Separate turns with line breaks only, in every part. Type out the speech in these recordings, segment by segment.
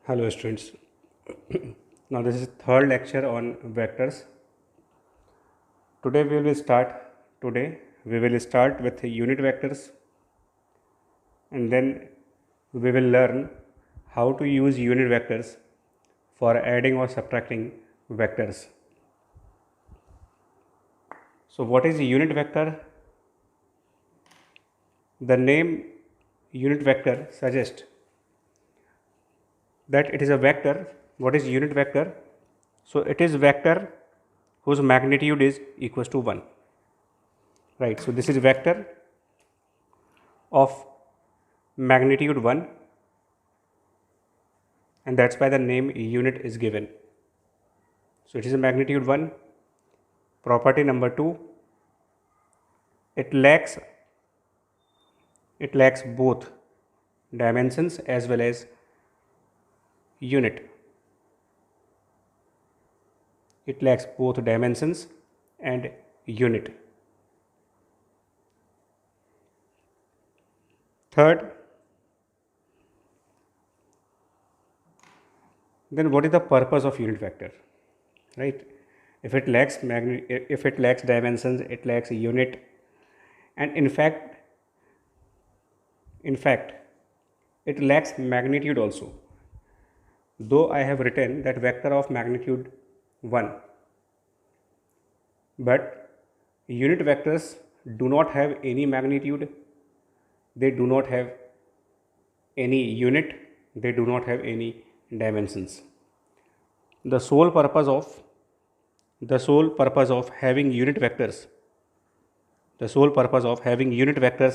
Hello students. Now this is third lecture on vectors. Today we will start today we will start with unit vectors, and then we will learn how to use unit vectors for adding or subtracting vectors. So what is a unit vector? The name unit vector suggests that it is a vector. What is unit vector? So it is vector whose magnitude is equals to 1, right? So this is vector of magnitude 1, and that's why the name unit is given. So it is a magnitude 1. Property number 2, it lacks both dimensions as well as unit. It lacks both dimensions and unit. Third, then what is the purpose of unit vector, right? If it lacks dimensions, it lacks unit, and in fact it lacks magnitude also. Though I have written that vector of magnitude 1, but unit vectors do not have any magnitude, they do not have any unit, they do not have any dimensions. The sole purpose of having unit vectors,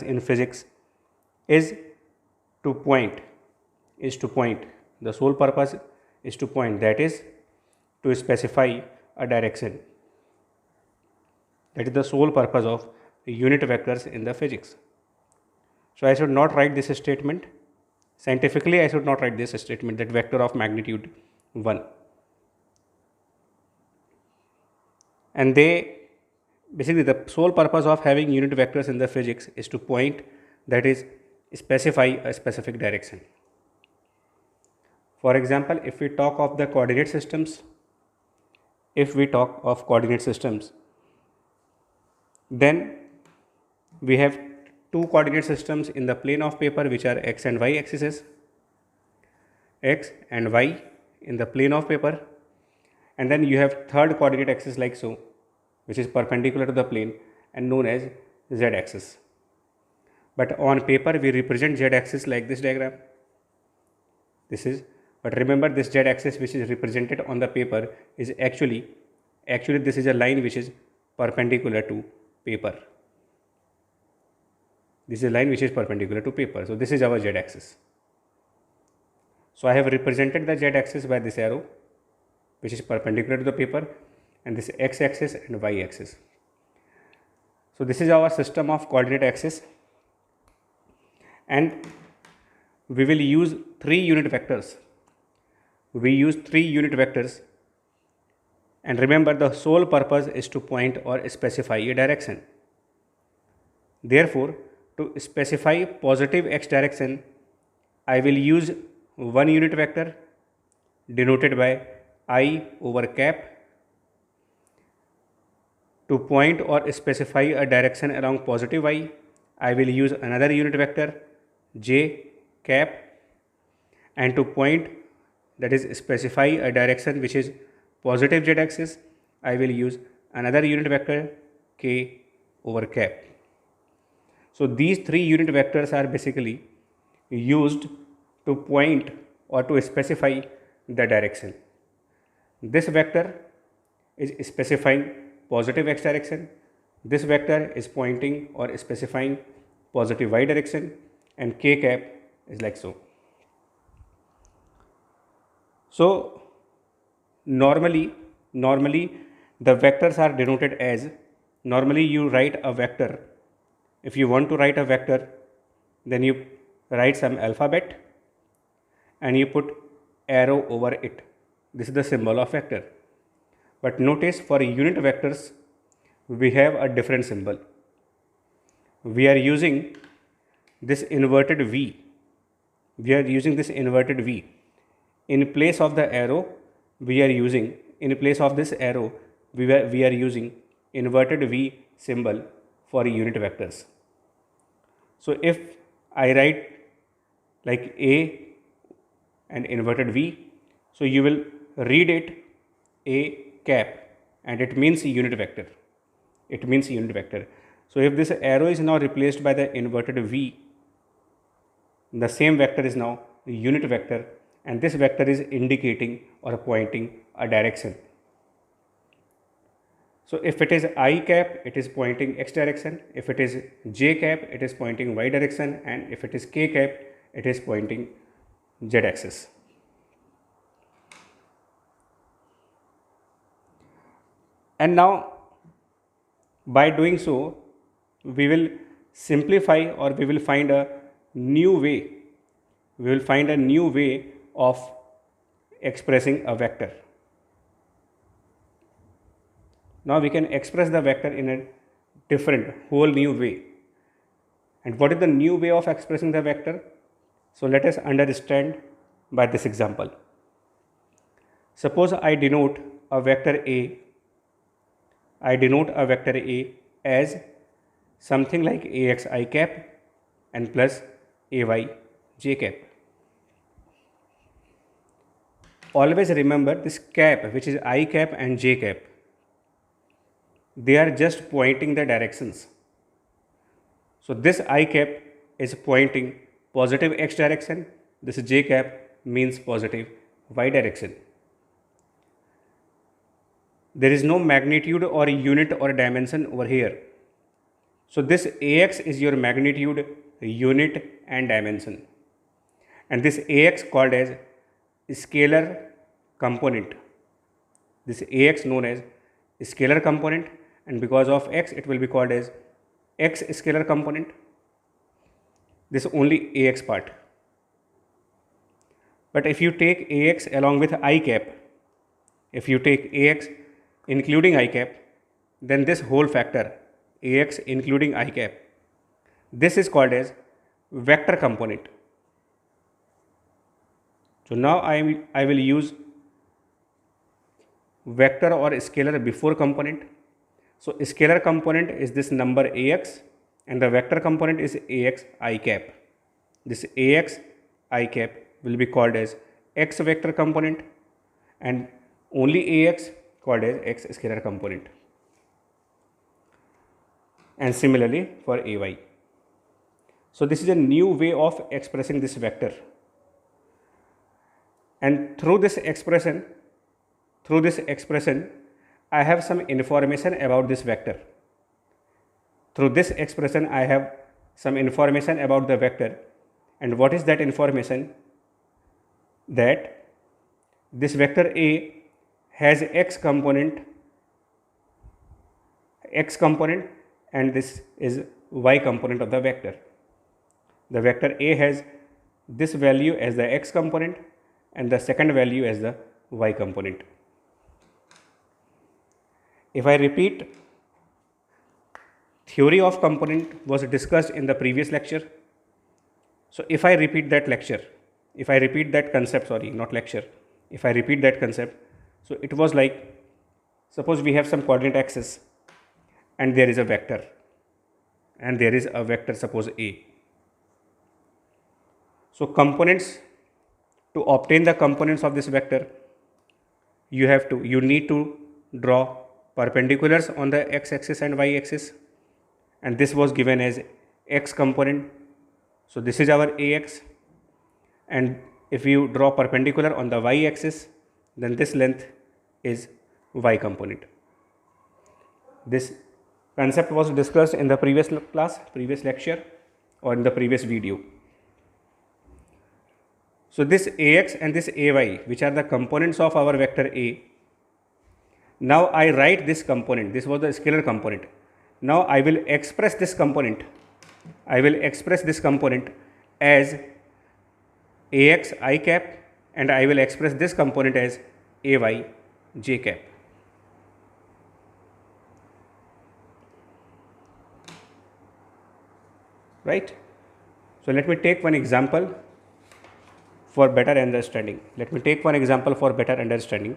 in physics is to point. The sole purpose is to point, that is to specify a direction. That is the sole purpose of unit vectors in the physics. So I should not write this statement. Scientifically, I should not write this statement that vector of magnitude 1. And basically the sole purpose of having unit vectors in the physics is to point, that is specify a specific direction. For example, if we talk of coordinate systems, then we have two coordinate systems in the plane of paper, which are x and y axes, x and y in the plane of paper, and then you have third coordinate axis like so, which is perpendicular to the plane and known as z axis. But on paper we represent z axis like this diagram. But remember, this z axis which is represented on the paper is actually this is a line which is perpendicular to paper. This is a line which is perpendicular to paper. So this is our z axis. So I have represented the z axis by this arrow, which is perpendicular to the paper, and this x axis and y axis. So this is our system of coordinate axis, and we will use 3 unit vectors. And remember, the sole purpose is to point or specify a direction. Therefore, to specify positive x direction, I will use one unit vector denoted by I over cap. To point or specify a direction along positive y, I will use another unit vector j cap, and to point, that is specify a direction which is positive z axis, I will use another unit vector k over cap. So these 3 unit vectors are basically used to point or to specify the direction. This vector is specifying positive x direction, this vector is pointing or specifying positive y direction, and k cap is like so. So normally the vectors are denoted as, normally you write a vector. If you want to write a vector, then you write some alphabet and you put arrow over it. This is the symbol of vector. But notice, for unit vectors we have a different symbol. We are using this inverted V. in place of the arrow we are using, in place of this arrow we are using inverted V symbol for unit vectors. So if I write like A and inverted V, so you will read it A cap and it means unit vector. It means unit vector. So if this arrow is now replaced by the inverted V, the same vector is now unit vector, and this vector is indicating or pointing a direction. So if it is I cap, it is pointing x direction. If it is j cap, it is pointing y direction, and if it is k cap, it is pointing z axis. And now by doing so, we will simplify, or we will find a new way. We will find a new way of expressing a vector. Now we can express the vector in a different, whole new way. And what is the new way of expressing the vector? So let us understand by this example. Suppose I denote a vector A. I denote a vector A as something like Ax I cap and plus Ay j cap. Always remember this cap, which is I cap and j cap, they are just pointing the directions. So this I cap is pointing positive x direction, this j cap means positive y direction. There is no magnitude or unit or dimension over here. So this Ax is your magnitude, unit and dimension. And this Ax called as scalar component. This Ax known as scalar component, and because of x it will be called as x scalar component. This is only Ax part. But if you take Ax along with I cap, if you take Ax including I cap, then this whole factor Ax including I cap, this is called as vector component. So now I will use vector or scalar before component. So scalar component is this number Ax, and the vector component is Ax I cap. This Ax I cap will be called as x vector component, and only Ax called as x scalar component. And similarly for Ay. So this is a new way of expressing this vector. And through this expression, I have some information about this vector. Through this expression, I have some information about the vector. And what is that information? That this vector A has x component, and this is y component of the vector. The vector A has this value as the x component and the second value as the y component. If I repeat, theory of component was discussed in the previous lecture. So if I repeat that concept, if I repeat that concept, so it was like, suppose we have some coordinate axis and there is a vector, suppose A. So components, to obtain the components of this vector, you need to draw perpendiculars on the x axis and y axis, and this was given as x component. So this is our Ax, and if you draw perpendicular on the y axis, then this length is y component. This concept was discussed in the previous lecture, or in the previous video. So this Ax and this Ay, which are the components of our vector A. Now I write this component. This was the scalar component. Now I will express this component. As Ax I cap, and I will express this component as Ay j cap. Right? So let me take one example for better understanding. Let me take one example for better understanding.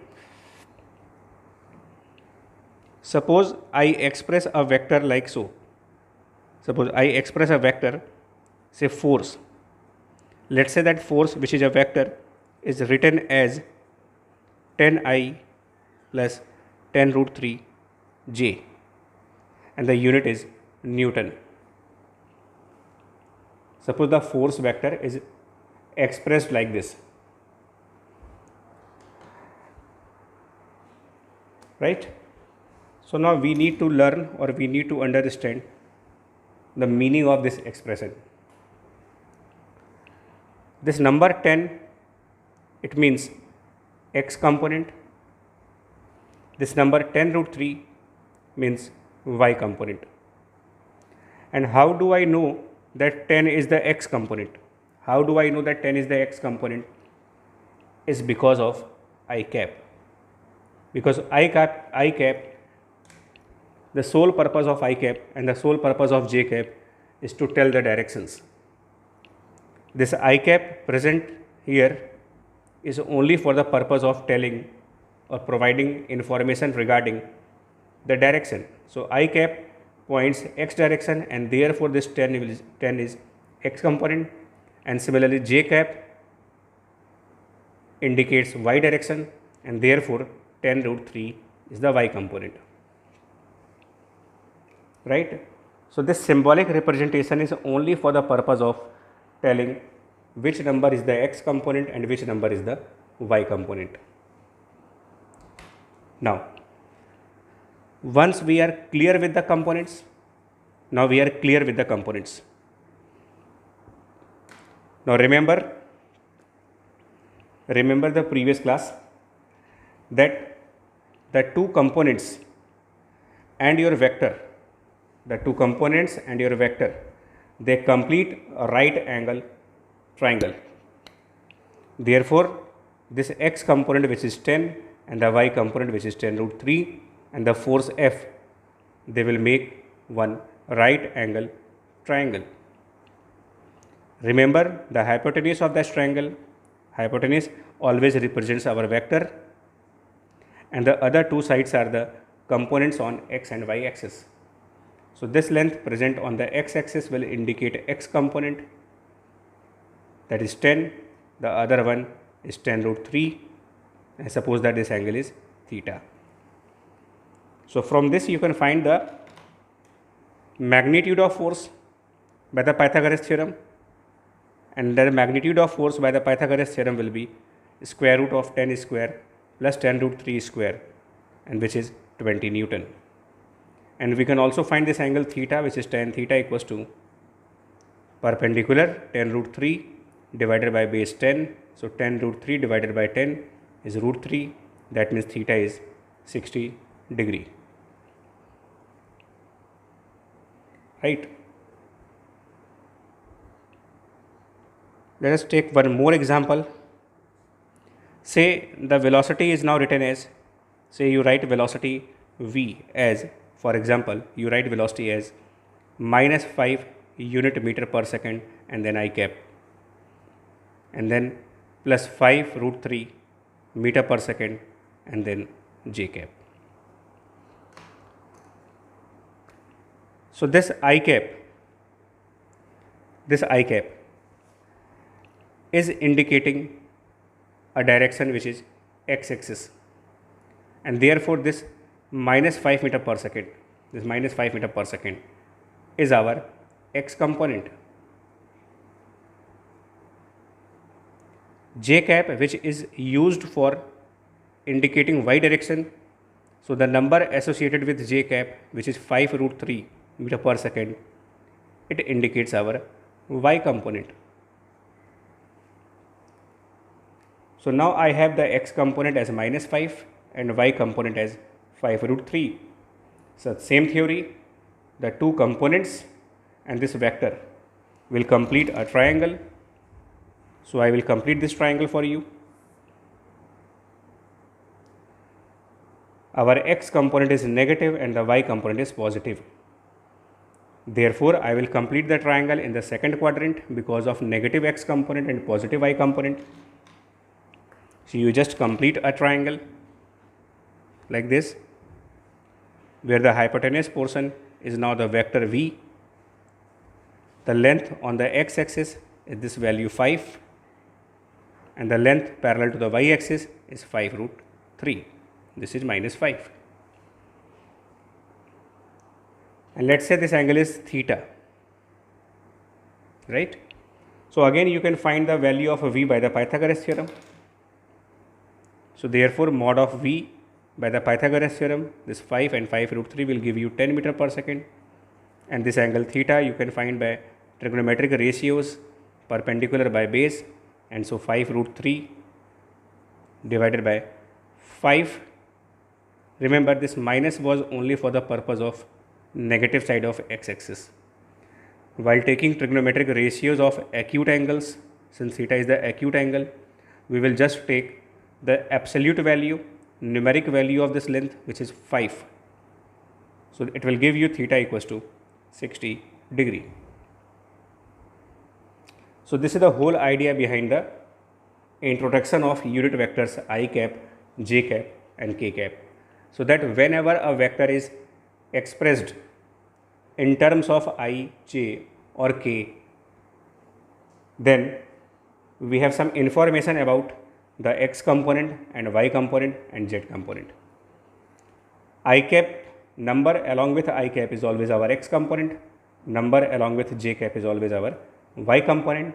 Suppose I express a vector like so. Suppose I express a vector, say force. Let's say that force, which is a vector, is written as 10I plus 10 root 3 J, and the unit is Newton. Suppose the force vector is expressed like this, right? So now we need to learn, or we need to understand the meaning of this expression. This number 10, it means x component. This number 10 root 3 means y component. And how do I know that 10 is the x component? How do I know that 10 is the x component? Is because of I cap. Because I cap, the sole purpose of I cap and the sole purpose of j cap is to tell the directions. This I cap present here is only for the purpose of telling or providing information regarding the direction. So I cap points x direction, and therefore this 10 is x component, and similarly j cap indicates y direction, and therefore 10 root 3 is the y component, right? So this symbolic representation is only for the purpose of telling which number is the x component and which number is the y component. Now, once we are clear with the components, now remember the previous class that the two components and your vector, they complete a right angle triangle. Therefore, this x component, which is 10, and the y component, which is 10 root 3, and the force F, they will make one right angle triangle. Remember the hypotenuse of this triangle. Hypotenuse always represents our vector, and the other two sides are the components on x and y axis. So this length present on the x axis will indicate x component, that is 10. The other one is 10 root 3, and suppose that this angle is theta. So from this you can find the magnitude of force by the Pythagoras theorem, and the magnitude of force by the Pythagoras theorem will be square root of 10 square plus 10 root 3 square, and which is 20 Newton. And we can also find this angle theta, which is tan theta equals to perpendicular 10 root 3 divided by base 10. So 10 root 3 divided by 10 is root 3. That means theta is 60 degree. Right. Let us take one more example. Say the velocity is now written as, say you write velocity v as, for example, you write velocity as minus 5 unit meter per second, and then I cap, and then plus 5 root 3 meter per second, and then j cap. So this I cap is indicating a direction which is x axis, and therefore this minus 5 meter per second, is our x component. J cap, which is used for indicating y direction, so the number associated with j cap, which is 5 root 3 meter per second, it indicates our y component. So now I have the x component as minus 5 and y component as 5 root 3. So same theory, the two components and this vector will complete a triangle. So I will complete this triangle for you. Our x component is negative and the y component is positive. Therefore, I will complete the triangle in the second quadrant because of negative x component and positive y component. So you just complete a triangle like this, where the hypotenuse portion is now the vector v. The length on the x-axis is this value 5, and the length parallel to the y-axis is 5 root 3. This is minus 5. And let's say this angle is theta, right? So again you can find the value of v by the Pythagoras theorem. So therefore mod of v by the Pythagoras theorem, this 5 and 5 root 3 will give you 10 meter per second, and this angle theta you can find by trigonometric ratios, perpendicular by base, and so 5 root 3 divided by 5. Remember, this minus was only for the purpose of negative side of x-axis. While taking trigonometric ratios of acute angles, since theta is the acute angle, we will just take the absolute value, numeric value of this length, which is 5. So it will give you theta equals to 60 degree. So this is the whole idea behind the introduction of unit vectors I cap, j cap and k cap. So that whenever a vector is expressed in terms of I, j or k, then we have some information about the x component and y component and z component. I cap number along with I cap is always our x component, number along with j cap is always our y component,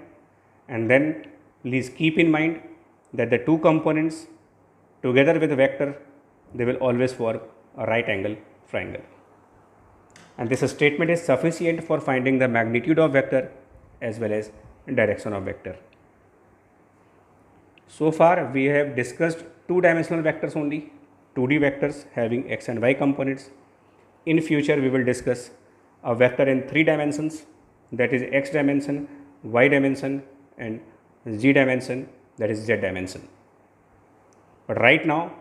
and then please keep in mind that the two components together with vector, they will always form a right angle triangle. And this statement is sufficient for finding the magnitude of vector as well as direction of vector. So far we have discussed two-dimensional vectors only, 2D vectors having x and y components. In future we will discuss a vector in 3 dimensions, that is x dimension, y dimension and z dimension, that is z dimension. But right now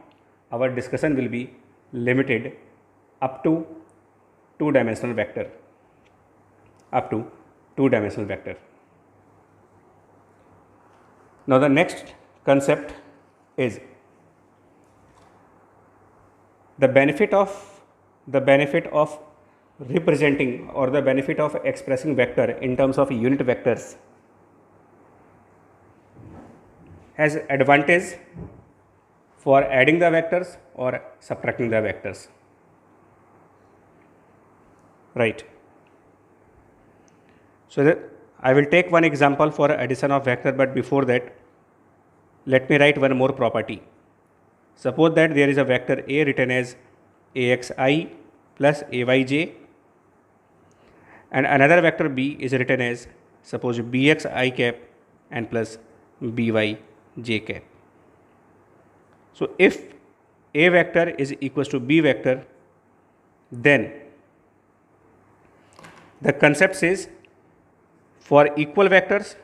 our discussion will be limited up to two-dimensional vector, Now the next concept is the benefit of representing or the benefit of expressing vector in terms of unit vectors has advantage for adding the vectors or subtracting the vectors, right? So that I will take one example for addition of vector, but before that let me write one more property. Suppose that there is a vector A written as axi plus ayj, and another vector B is written as, suppose, bxi cap and plus byj cap. So if A vector is equals to B vector, then the concept says for equal vectors,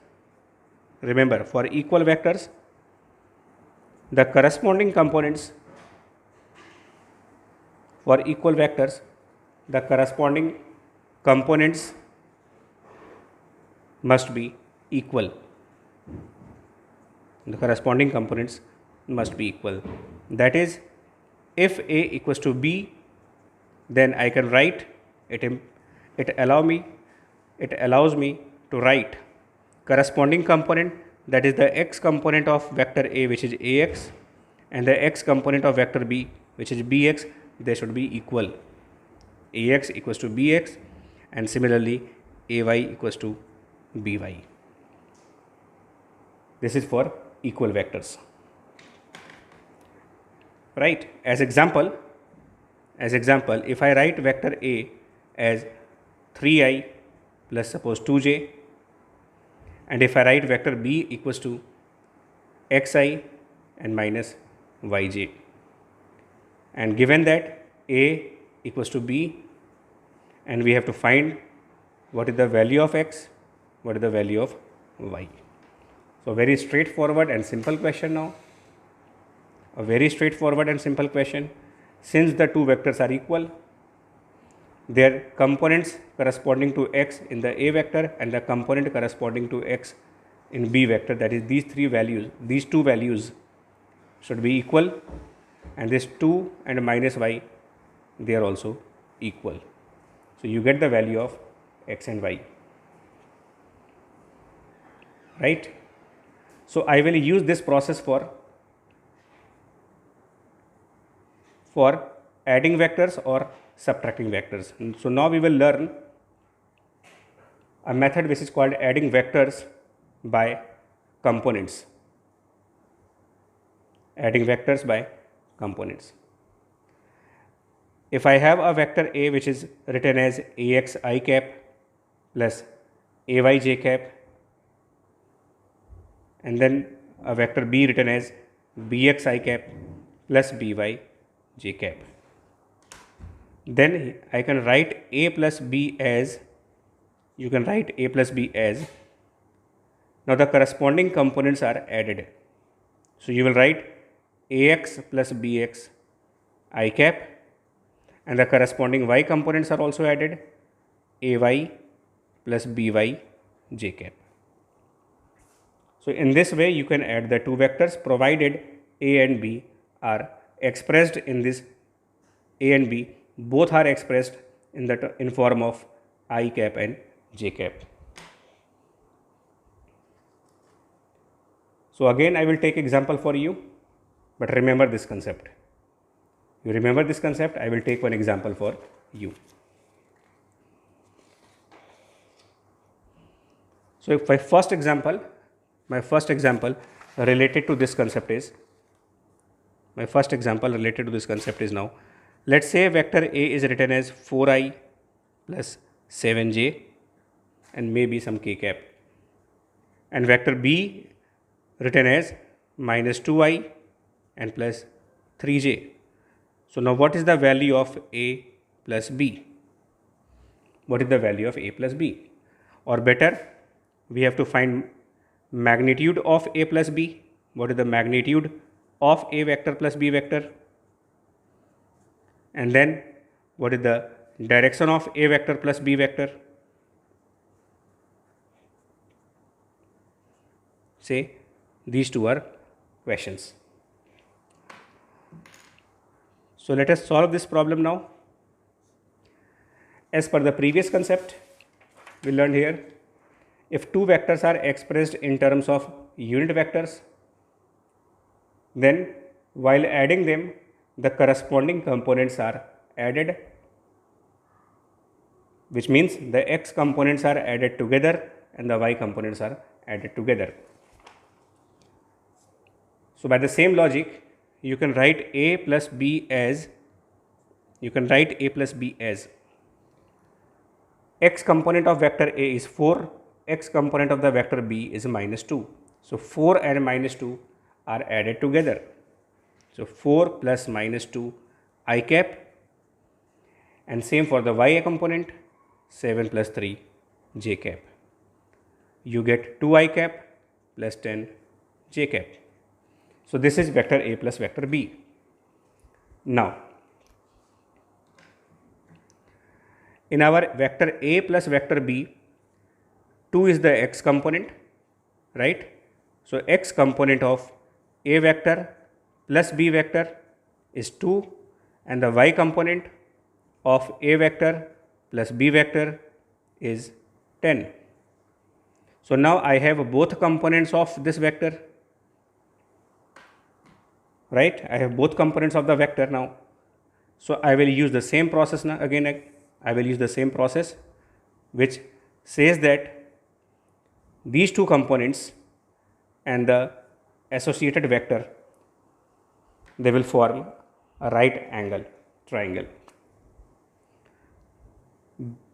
remember, for equal vectors, the corresponding components, for equal vectors, the corresponding components must be equal. The corresponding components must be equal. That is, if A equals to B, then I can write it allows me to write corresponding component, that is the x component of vector A, which is ax, and the x component of vector B, which is bx, they should be equal. Ax equals to bx and similarly ay equals to by. This is for equal vectors, right? As example, if I write vector A as 3i plus suppose 2j, and if I write vector B equals to xi and minus yj, and given that A equals to B, and we have to find what is the value of x, what is the value of y. So very straightforward and simple question now. A very straightforward and simple question. Since the two vectors are equal, their components corresponding to x in the A vector and the component corresponding to x in B vector, that is these two values should be equal, and this 2 and minus y, they are also equal. So you get the value of x and y, right? So I will use this process for adding vectors or subtracting vectors. And so now we will learn a method which is called adding vectors by components. Adding vectors by components. If I have a vector A which is written as ax I cap plus ay j cap, and then a vector B written as bx I cap plus by j cap, then I can write A plus B as, you can write A plus B as, now the corresponding components are added. So you will write ax plus bx I cap, and the corresponding y components are also added, ay plus by j cap. So in this way you can add the two vectors provided a and b are expressed in this, a and b both are expressed in form of I cap and j cap. So again I will take example for you, but remember this concept. You remember this concept, I will take one example for you. So my first example related to this concept is, now, let's say vector A is written as 4i plus 7j and maybe some k cap, and vector B written as minus 2i and plus 3j. So now what is the value of A plus B? What is the value of A plus B? Or better, we have to find magnitude of A plus B. What is the magnitude of A vector plus B vector? And then what is the direction of A vector plus B vector? Say these two are questions. So let us solve this problem now. As per the previous concept we learned here, if two vectors are expressed in terms of unit vectors, then while adding them, the corresponding components are added, which means the x components are added together and the y components are added together. So by the same logic, you can write A plus B as, x component of vector A is 4, x component of the vector B is minus 2. So 4 and minus 2 are added together. So 4 plus minus 2 I cap, and same for the y component, 7 plus 3 j cap. You get 2 I cap plus 10 j cap. So this is vector A plus vector B. Now, in our vector A plus vector B, 2 is the x component, right? So x component of A vector plus B vector is 2, and the y component of A vector plus B vector is 10. So now I have both components of this vector, right? I have both components of the vector now. So I will use the same process now. Again, I will use the same process which says that these two components and the associated vector, they will form a right angle triangle.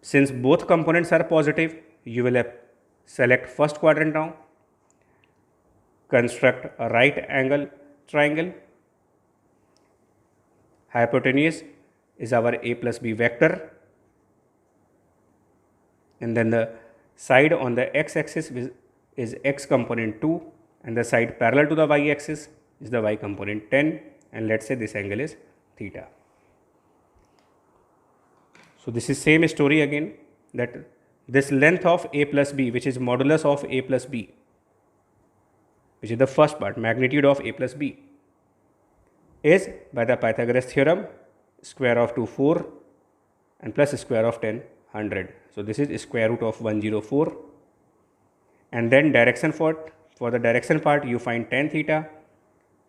Since both components are positive, you will select first quadrant now, construct a right angle triangle. Hypotenuse is our A plus B vector, and then the side on the x-axis is x component 2, and the side parallel to the y-axis is the y component 10, and let's say this angle is theta. So this is same story again, that this length of A plus B, which is modulus of A plus B, which is the first part, magnitude of A plus B. is by the Pythagoras theorem, square of 2 4 and plus square of 10 100. So this is square root of 104. And then direction for the direction part, you find tan theta,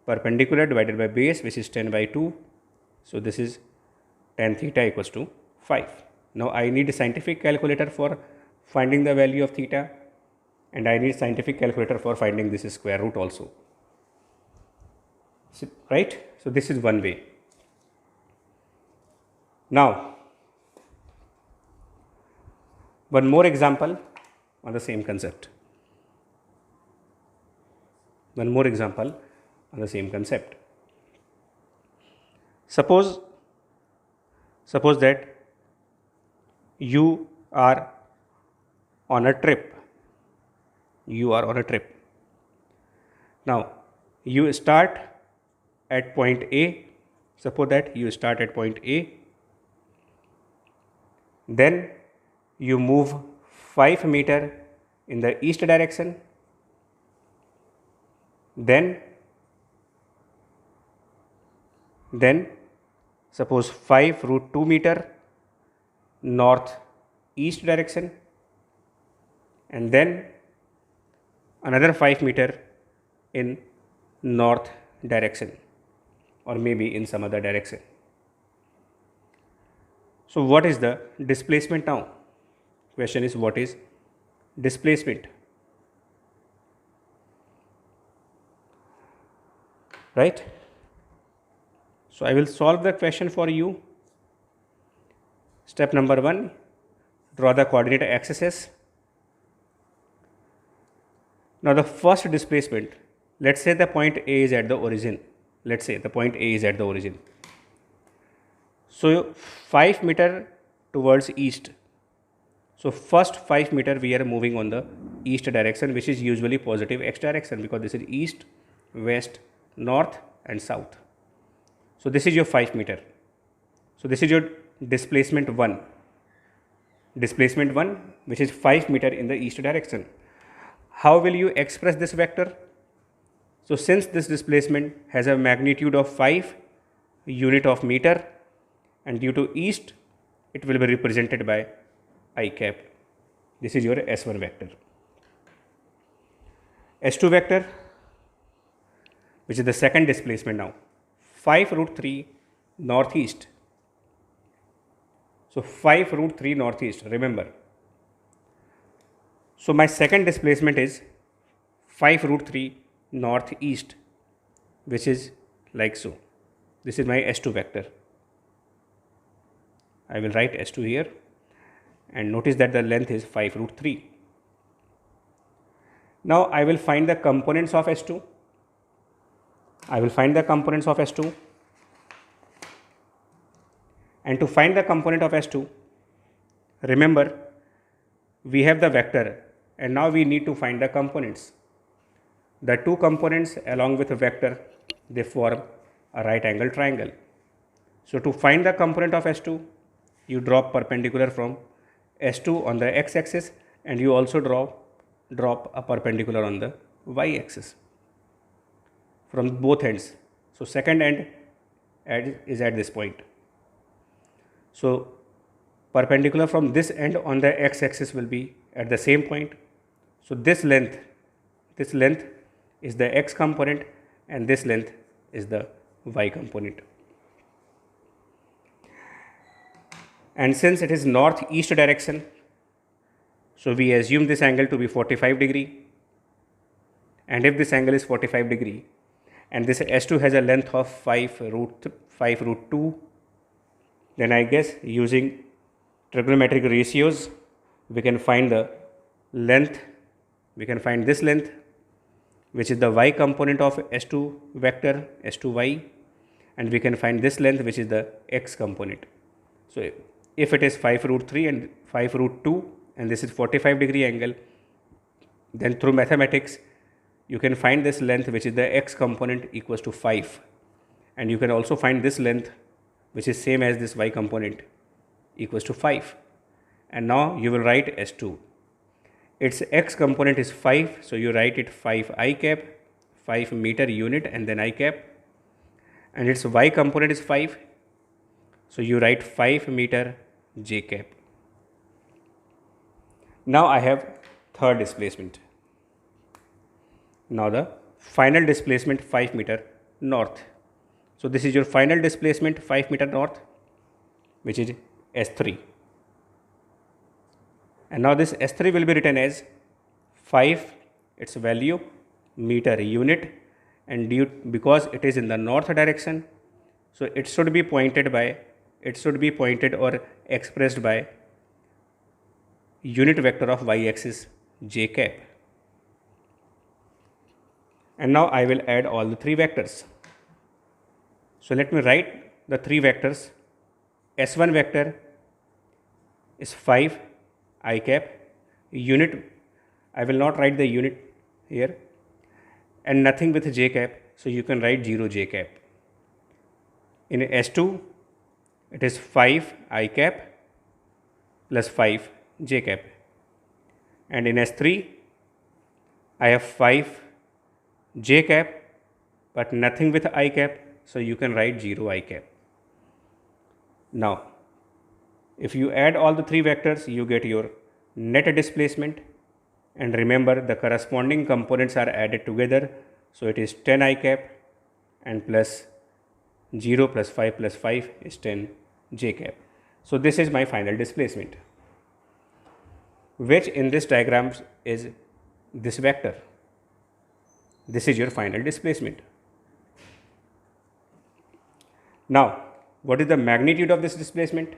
perpendicular divided by base, which is 10 by 2. So this is tan theta equals to 5. Now I need a scientific calculator for finding the value of theta, and I need scientific calculator for finding this square root also. Right? So this is one way. Now, one more example on the same concept. One more example on the same concept. Suppose that you are on a trip. Now, you start at point A. Suppose that you start at point A. Then you move 5 meters in the east direction. Then suppose 5 root 2 meter north east direction, and then another 5 meter in north direction, or maybe in some other direction. So what is the displacement now? Question is, what is displacement? Right? So I will solve the question for you. Step number 1, draw the coordinate axes. Now the first displacement, let's say the point A is at the origin. So 5 meter towards east. So first 5 meter we are moving on the east direction, which is usually positive x direction, because this is east, west, north and south. So this is your 5 meter. So this is your displacement 1. Displacement 1, which is 5 meter in the east direction. How will you express this vector? So since this displacement has a magnitude of 5 unit of meter, and due to east, it will be represented by I cap. This is your S1 vector. S2 vector, which is the second displacement now, 5 root 3 northeast. So 5 root 3 northeast, remember. So my second displacement is 5 root 3 northeast, which is like so. This is my S2 vector. I will write S2 here, and notice that the length is 5 root 3. Now I will find the components of S2. And to find the component of S2, remember, we have the vector, and now we need to find the components. The two components along with a vector, they form a right angle triangle. So to find the component of S2, you drop perpendicular from S2 on the x-axis, and you also drop a perpendicular on the y-axis from both ends. So second end is at this point. So perpendicular from this end on the x-axis will be at the same point. So this length is the x component, and this length is the y component. And since it is northeast direction, so we assume this angle to be 45 degree. And if this angle is 45 degree, and this S2 has a length of 5 root 2, then I guess using trigonometric ratios, we can find the length, we can find this length, which is the y component of S2 vector, S2y, and we can find this length, which is the x component. So if it is 5 root 3 and 5 root 2, and this is 45 degree angle, then through mathematics, you can find this length, which is the x component, equals to 5. And you can also find this length, which is same as this y component, equals to 5. And now you will write S2. Its x component is 5, so you write it 5 I cap, 5 meter unit, and then I cap. and its y component is 5. So you write 5 meter j cap. Now I have third displacement. Now the final displacement 5 meter north. So this is your final displacement 5 meter north, which is S3. And now this S3 will be written as 5, its value, meter unit, and because it is in the north direction, so it should be pointed or expressed by unit vector of y-axis j cap. And now I will add all the three vectors. So let me write the three vectors. S1 vector is 5 I cap, unit, I will not write the unit here, and nothing with j cap, so you can write 0 j cap. In S2 it is 5 I cap plus 5 j cap, and in S3 I have 5 j cap but nothing with I cap, so you can write 0 I cap. Now if you add all the three vectors, you get your net displacement, and remember the corresponding components are added together, so it is 10 I cap and plus 0 plus 5 plus 5 is 10 j cap. So this is my final displacement, which in this diagram is this vector. This is your final displacement. Now what is the magnitude of this displacement?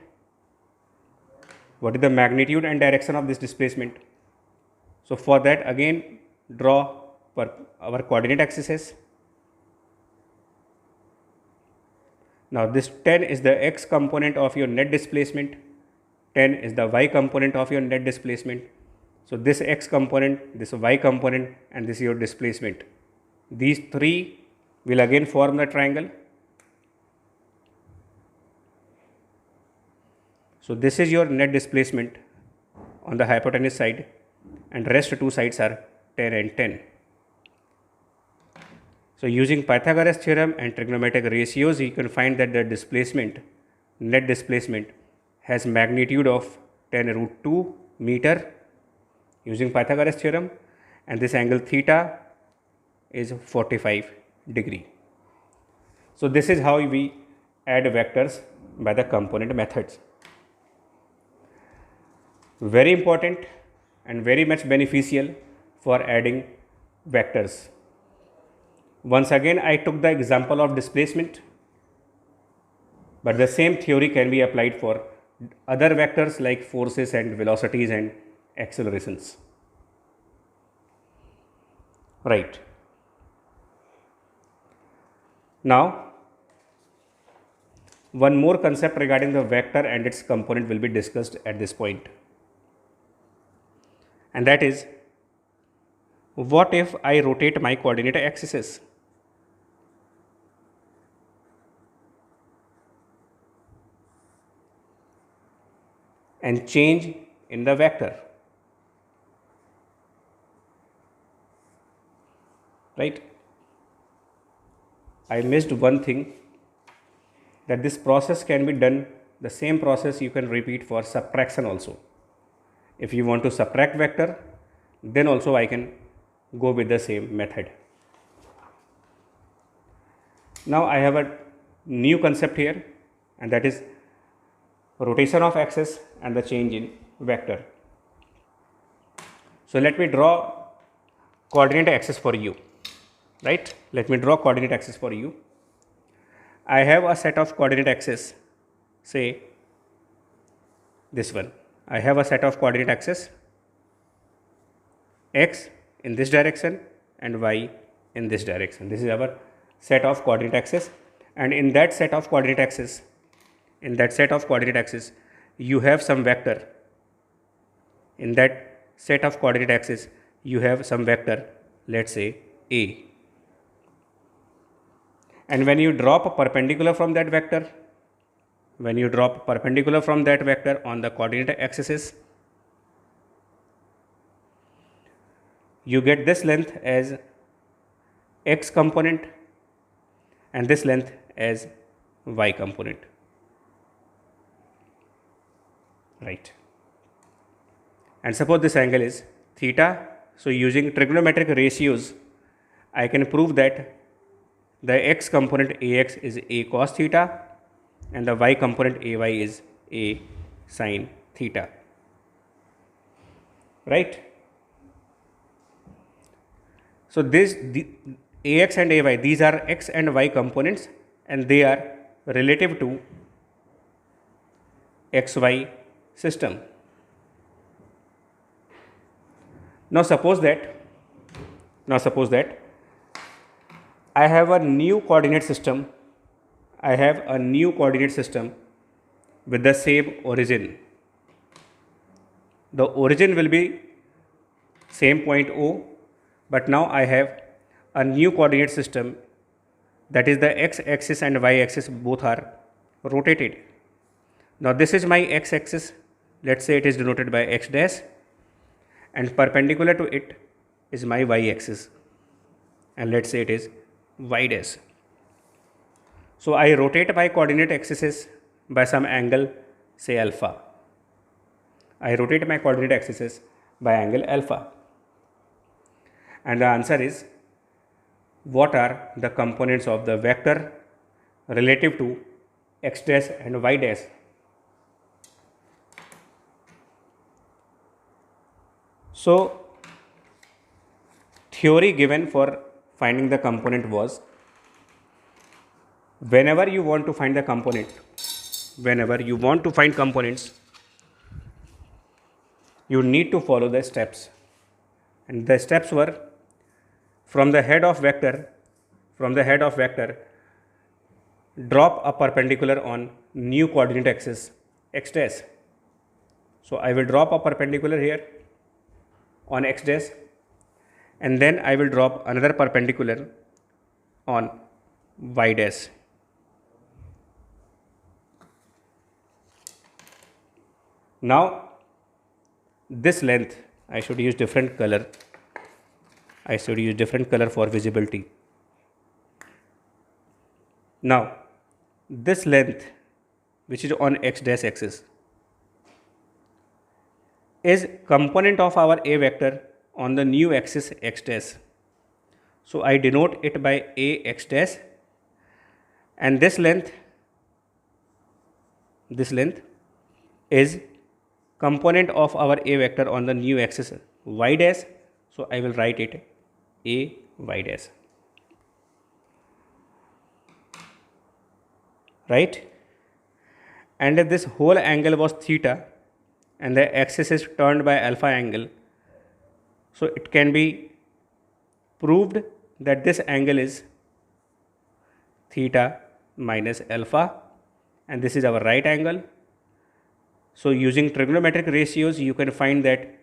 What is the magnitude and direction of this displacement? So for that, again draw our coordinate axes. Now this 10 is the x component of your net displacement, 10 is the y component of your net displacement. So this x component, this y component, and this is your displacement. These three will again form the triangle. So this is your net displacement on the hypotenuse side, and rest two sides are 10 and 10. So using Pythagoras theorem and trigonometric ratios, you can find that the displacement, net displacement, has magnitude of 10 root 2 meter using Pythagoras theorem, and this angle theta is 45 degree. So this is how we add vectors by the component methods. Very important and very much beneficial for adding vectors. Once again I took the example of displacement, but the same theory can be applied for other vectors like forces and velocities and accelerations. Right. Now one more concept regarding the vector and its component will be discussed at this point. And that is, what if I rotate my coordinate axes? And change in the vector, right? I missed one thing, that this process can be done, the same process you can repeat for subtraction also. If you want to subtract vector, then also I can go with the same method. Now I have a new concept here, and that is rotation of axis and the change in vector. So let me draw coordinate axis for you, right? Let me draw coordinate axis for you. I have a set of coordinate axes, say this one. I have a set of coordinate axes, x in this direction and y in this direction. This is our set of coordinate axes, and in that set of coordinate axes, you have some vector. In that set of coordinate axes, you have some vector, let's say a. And when you drop a perpendicular from that vector, on the coordinate axis, you get this length as x component, and this length as y component, right? And suppose this angle is theta. So using trigonometric ratios, I can prove that the x component ax is a cos theta and the y component ay is a sin theta, right? So the ax and ay, these are x and y components and they are relative to xy system. Now suppose that I have a new coordinate system. With the same origin. The origin will be same point O, but now I have a new coordinate system, that is the x-axis and y-axis both are rotated. Now this is my x-axis, let's say it is denoted by x dash, and perpendicular to it is my y-axis, and let's say it is y dash. So I rotate my coordinate axes by some angle, say alpha. I rotate my coordinate axes by angle alpha. And the answer is, what are the components of the vector relative to x dash and y dash? So theory given for finding the component was, whenever you want to find components, you need to follow the steps. And the steps were, from the head of vector, drop a perpendicular on new coordinate axis x dash. So I will drop a perpendicular here on x dash, and then I will drop another perpendicular on y dash. Now this length, I should use different color for visibility. Now this length, which is on x dash axis, is component of our a vector on the new axis x dash. So I denote it by a x dash, and this length is component of our a vector on the new axis y dash. So I will write it a y dash, right? And this whole angle was theta, and the axis is turned by alpha angle. So it can be proved that this angle is theta minus alpha, and this is our right angle. So using trigonometric ratios, you can find that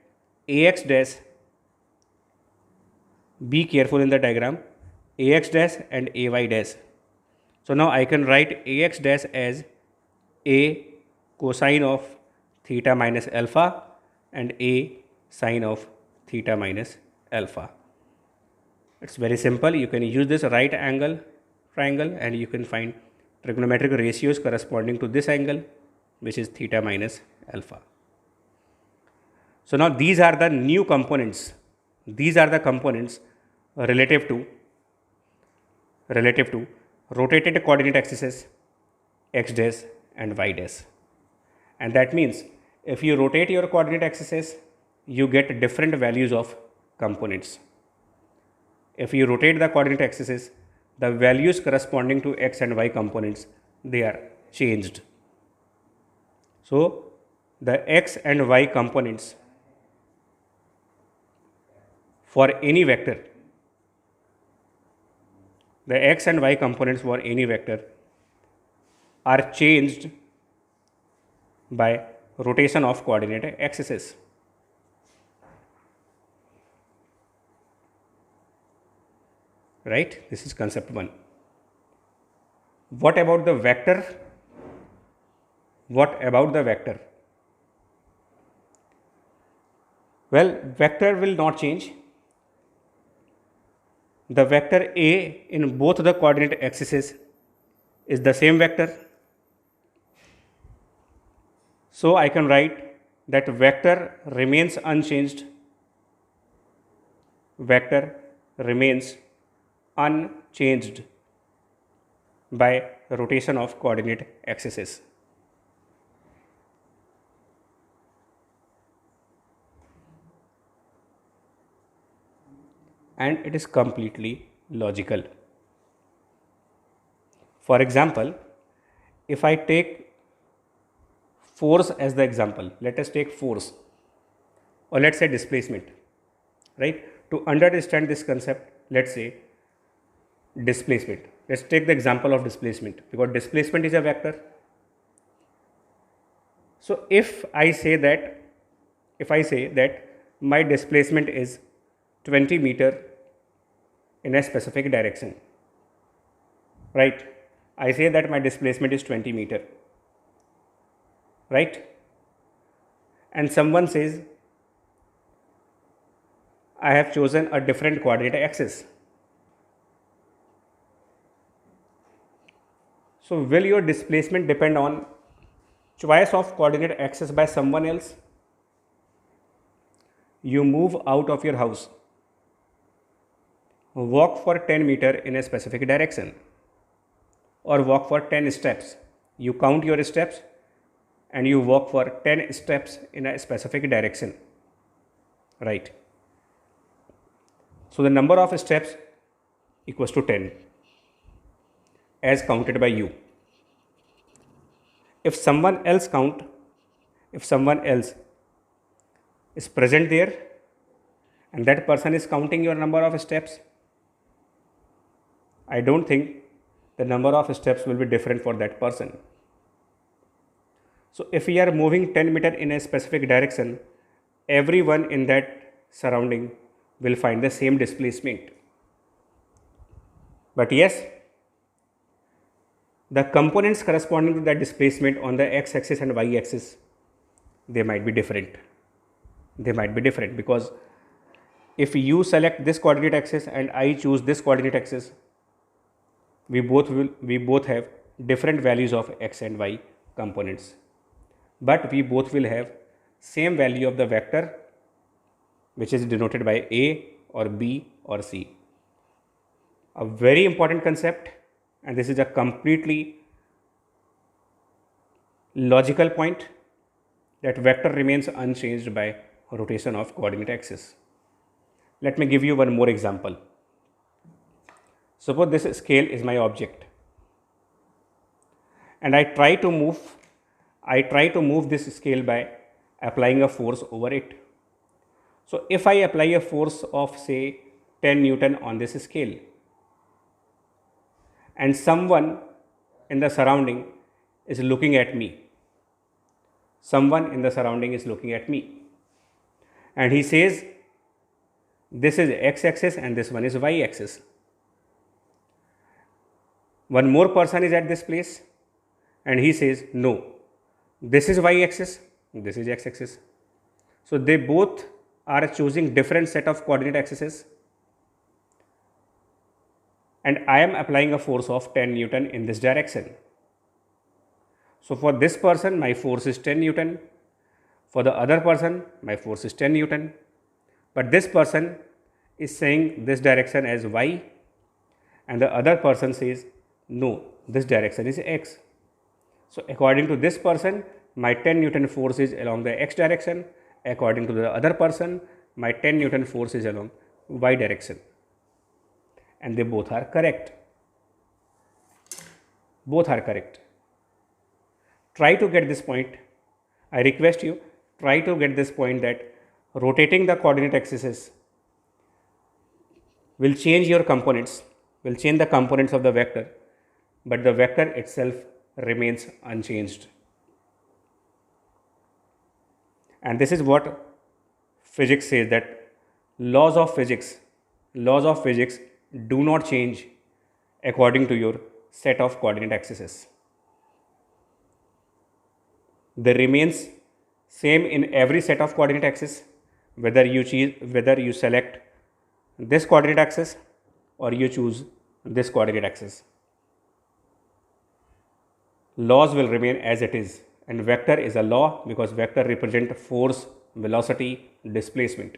ax dash, be careful in the diagram, ax dash and ay dash. So now I can write ax dash as a cosine of theta minus alpha and a sine of theta minus alpha. It's very simple. You can use this right angle triangle and you can find trigonometric ratios corresponding to this angle, which is theta minus alpha. So now these are the new components. These are the components relative to rotated coordinate axes x dash and y dash. And that means if you rotate your coordinate axes, you get different values of components. If you rotate the coordinate axes, the values corresponding to x and y components, they are changed. So the x and y components for any vector, are changed by rotation of coordinate axes. Right? This is concept 1. What about the vector? Well, vector will not change. The vector A in both the coordinate axes is the same vector. So I can write that vector remains unchanged. Vector remains unchanged by rotation of coordinate axes. And it is completely logical. For example, if I take force as the example, let us take force, or let's say displacement, right? To understand this concept, let's say displacement. Let's take the example of displacement, because displacement is a vector. So if I say that my displacement is 20 meter in a specific direction, right? I say that my displacement is 20 meter, right? And someone says I have chosen a different coordinate axis. So will your displacement depend on choice of coordinate axis by someone else? You move out of your house, walk for 10 meter in a specific direction, or walk for 10 steps. You count your steps and you walk for 10 steps in a specific direction, right? So the number of steps equals to 10 as counted by you. If someone else is present there and that person is counting your number of steps, I don't think the number of steps will be different for that person. So if we are moving 10 meter in a specific direction, everyone in that surrounding will find the same displacement. But yes, the components corresponding to that displacement on the x-axis and y-axis, they might be different. Because if you select this coordinate axis and I choose this coordinate axis, we both have different values of x and y components, but we both will have same value of the vector, which is denoted by a or b or c. A very important concept, and this is a completely logical point, that vector remains unchanged by rotation of coordinate axis. Let me give you one more example. Suppose this scale is my object and I try to move this scale by applying a force over it. So if I apply a force of say 10 Newton on this scale, and someone in the surrounding is looking at me, and he says this is x-axis and this one is y-axis. One more person is at this place and he says no, this is y-axis, this is x-axis. So they both are choosing different set of coordinate axes, and I am applying a force of 10 Newton in this direction. So for this person my force is 10 Newton, for the other person my force is 10 Newton, but this person is saying this direction as y and the other person says no, this direction is x. So according to this person, my 10 Newton force is along the x direction. According to the other person, my 10 Newton force is along y direction. And they both are correct. Try to get this point. I request you, try to get this point, that rotating the coordinate axes will change your components, will change the components of the vector, but the vector itself remains unchanged. And this is what physics says, that laws of physics do not change according to your set of coordinate axes. They remains same in every set of coordinate axes, whether you select this coordinate axis or you choose this coordinate axis. laws will remain as it is, and vector is a law because vector represent force, velocity, displacement.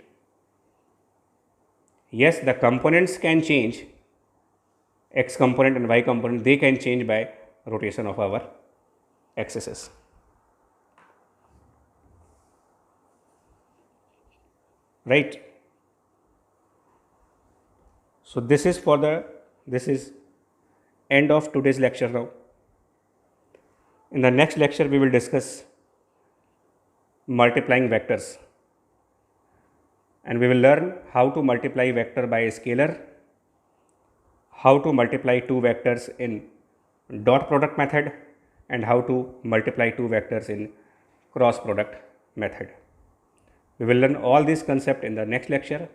Yes, the components can change, x component and y component, they can change by rotation of our axes. Right? So this is end of today's lecture now. In the next lecture, we will discuss multiplying vectors, and we will learn how to multiply vector by a scalar, how to multiply two vectors in dot product method, and how to multiply two vectors in cross product method. We will learn all these concepts in the next lecture,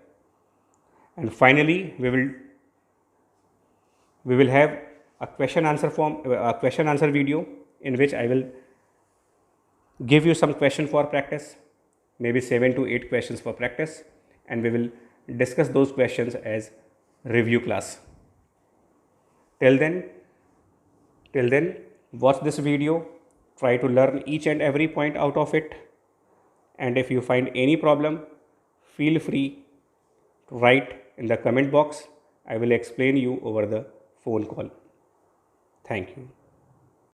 and finally we will have a question answer video in which I will give you some question for practice, maybe 7 to 8 questions for practice, and we will discuss those questions as review class. Till then, watch this video, try to learn each and every point out of it, and if you find any problem, feel free to write in the comment box. I will explain you over the phone call. Thank you.